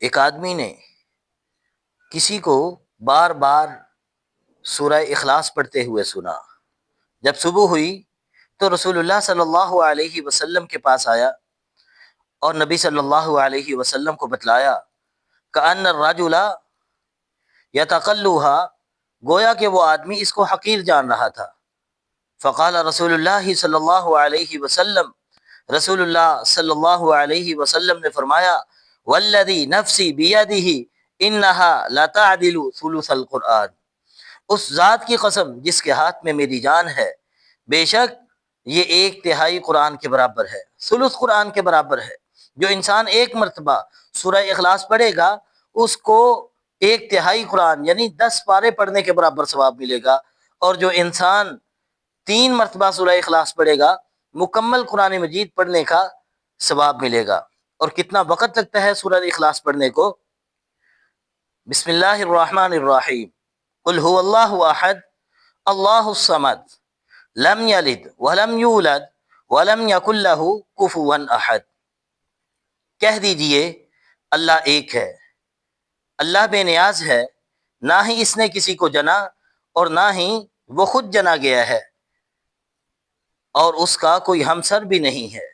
ایک آدمی نے کسی کو بار بار سورہ اخلاص پڑھتے ہوئے سنا۔ جب صبح ہوئی تو رسول اللہ صلی اللہ علیہ وسلم کے پاس آیا اور نبی صلی اللہ علیہ وسلم کو بتلایا کأن الرجل یتقلها، گویا کہ وہ آدمی اس کو حقیر جان رہا تھا۔ فقال رسول اللہ صلی اللہ علیہ وسلم، رسول اللہ صلی اللہ علیہ وسلم نے فرمایا والذی نفسی بیدہ انہا لتعدل ثلث القرآن، اس ذات کی قسم جس کے ہاتھ میں میری جان ہے، بے شک یہ 1/3 قرآن کے برابر ہے، ثلث قرآن کے برابر ہے۔ جو انسان ایک مرتبہ سورہ اخلاص پڑھے گا اس کو 1/3 قرآن یعنی 10 پارے پڑھنے کے برابر ثواب ملے گا، اور جو انسان 3 مرتبہ سورہ اخلاص پڑھے گا مکمل قرآن مجید پڑھنے کا ثواب ملے گا۔ اور کتنا وقت لگتا ہے سورہ اخلاص پڑھنے کو؟ بسم اللہ الرحمن الرحیم، قل هو اللہ احد اللہ الصمد لم یلد ولم یولد ولم یکن لہ کفوا احد۔ کہہ دیجئے اللہ ایک ہے، اللہ بے نیاز ہے، نہ ہی اس نے کسی کو جنا اور نہ ہی وہ خود جنا گیا ہے، اور اس کا کوئی ہمسر بھی نہیں ہے۔